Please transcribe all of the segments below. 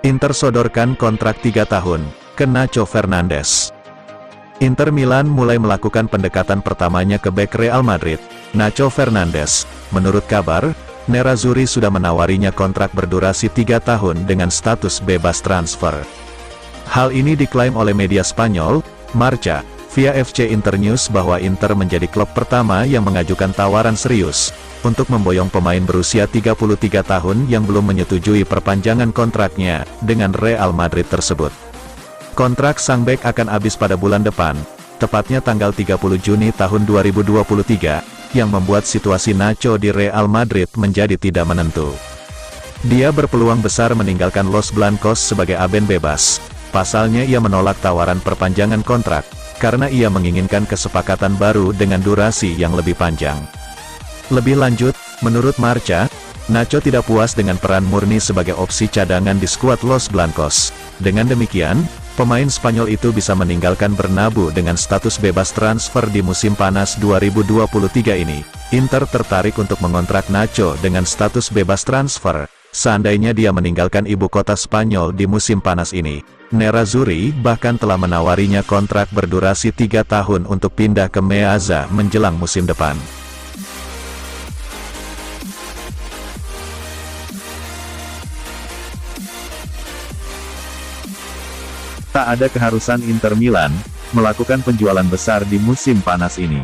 Inter sodorkan kontrak 3 tahun ke Nacho Fernandes. Inter Milan mulai melakukan pendekatan pertamanya ke bek Real Madrid, Nacho Fernandes. Menurut kabar, Nerazzurri sudah menawarinya kontrak berdurasi 3 tahun dengan status bebas transfer. Hal ini diklaim oleh media Spanyol, Marca, via FC Internews bahwa Inter menjadi klub pertama yang mengajukan tawaran serius untuk memboyong pemain berusia 33 tahun yang belum menyetujui perpanjangan kontraknya dengan Real Madrid tersebut. Kontrak sang bek akan habis pada bulan depan, tepatnya tanggal 30 Juni tahun 2023, yang membuat situasi Nacho di Real Madrid menjadi tidak menentu. Dia berpeluang besar meninggalkan Los Blancos sebagai agen bebas. Pasalnya ia menolak tawaran perpanjangan kontrak, karena ia menginginkan kesepakatan baru dengan durasi yang lebih panjang. Lebih lanjut, menurut Marca, Nacho tidak puas dengan peran murni sebagai opsi cadangan di skuad Los Blancos. Dengan demikian, pemain Spanyol itu bisa meninggalkan Bernabeu dengan status bebas transfer di musim panas 2023 ini. Inter tertarik untuk mengontrak Nacho dengan status bebas transfer, seandainya dia meninggalkan ibu kota Spanyol di musim panas ini. Nerazzurri bahkan telah menawarinya kontrak berdurasi 3 tahun untuk pindah ke Meazza menjelang musim depan. Tak ada keharusan Inter Milan melakukan penjualan besar di musim panas ini.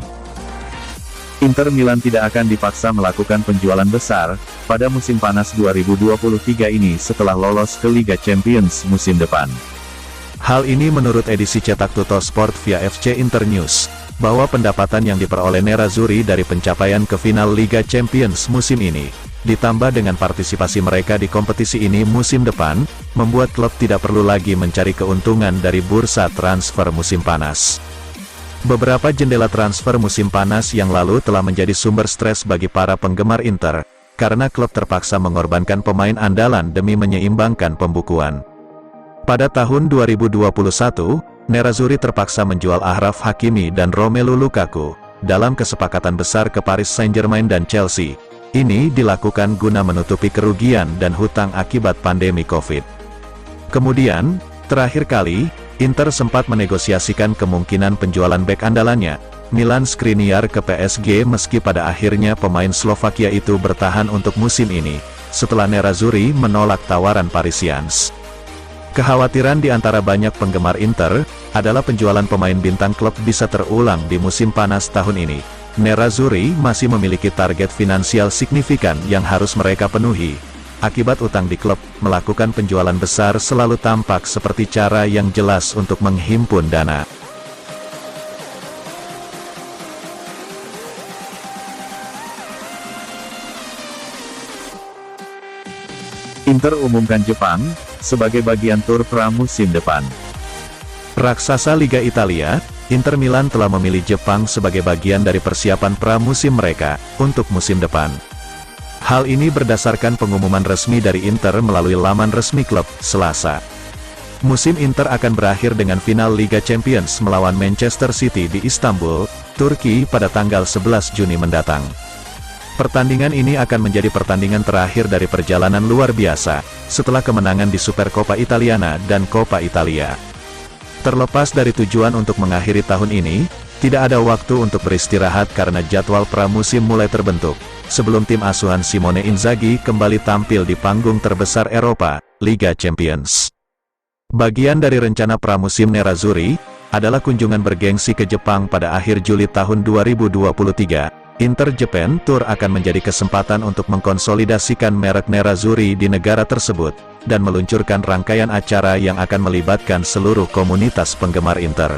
Inter Milan tidak akan dipaksa melakukan penjualan besar pada musim panas 2023 ini setelah lolos ke Liga Champions musim depan. Hal ini menurut edisi cetak Tuttosport via FC Internews, bahwa pendapatan yang diperoleh Nerazzurri dari pencapaian ke final Liga Champions musim ini, ditambah dengan partisipasi mereka di kompetisi ini musim depan, membuat klub tidak perlu lagi mencari keuntungan dari bursa transfer musim panas. Beberapa jendela transfer musim panas yang lalu telah menjadi sumber stres bagi para penggemar Inter, karena klub terpaksa mengorbankan pemain andalan demi menyeimbangkan pembukuan. Pada tahun 2021, Nerazzurri terpaksa menjual Achraf Hakimi dan Romelu Lukaku, dalam kesepakatan besar ke Paris Saint-Germain dan Chelsea. Ini dilakukan guna menutupi kerugian dan hutang akibat pandemi Covid. Kemudian, terakhir kali, Inter sempat menegosiasikan kemungkinan penjualan bek andalannya, Milan Skriniar ke PSG meski pada akhirnya pemain Slovakia itu bertahan untuk musim ini, setelah Nerazzurri menolak tawaran Parisians. Kekhawatiran di antara banyak penggemar Inter, adalah penjualan pemain bintang klub bisa terulang di musim panas tahun ini. Nerazzurri masih memiliki target finansial signifikan yang harus mereka penuhi. Akibat utang di klub, melakukan penjualan besar selalu tampak seperti cara yang jelas untuk menghimpun dana. Inter umumkan Jepang sebagai bagian tur pramusim depan. Raksasa Liga Italia, Inter Milan telah memilih Jepang sebagai bagian dari persiapan pramusim mereka untuk musim depan. Hal ini berdasarkan pengumuman resmi dari Inter melalui laman resmi klub, Selasa. Musim Inter akan berakhir dengan final Liga Champions melawan Manchester City di Istanbul, Turki pada tanggal 11 Juni mendatang. Pertandingan ini akan menjadi pertandingan terakhir dari perjalanan luar biasa, setelah kemenangan di Supercoppa Italiana dan Coppa Italia. Terlepas dari tujuan untuk mengakhiri tahun ini, tidak ada waktu untuk beristirahat karena jadwal pramusim mulai terbentuk, sebelum tim asuhan Simone Inzaghi kembali tampil di panggung terbesar Eropa, Liga Champions. Bagian dari rencana pramusim Nerazzurri, adalah kunjungan bergengsi ke Jepang pada akhir Juli tahun 2023. Inter Japan Tour akan menjadi kesempatan untuk mengkonsolidasikan merek Nerazzurri di negara tersebut, dan meluncurkan rangkaian acara yang akan melibatkan seluruh komunitas penggemar Inter.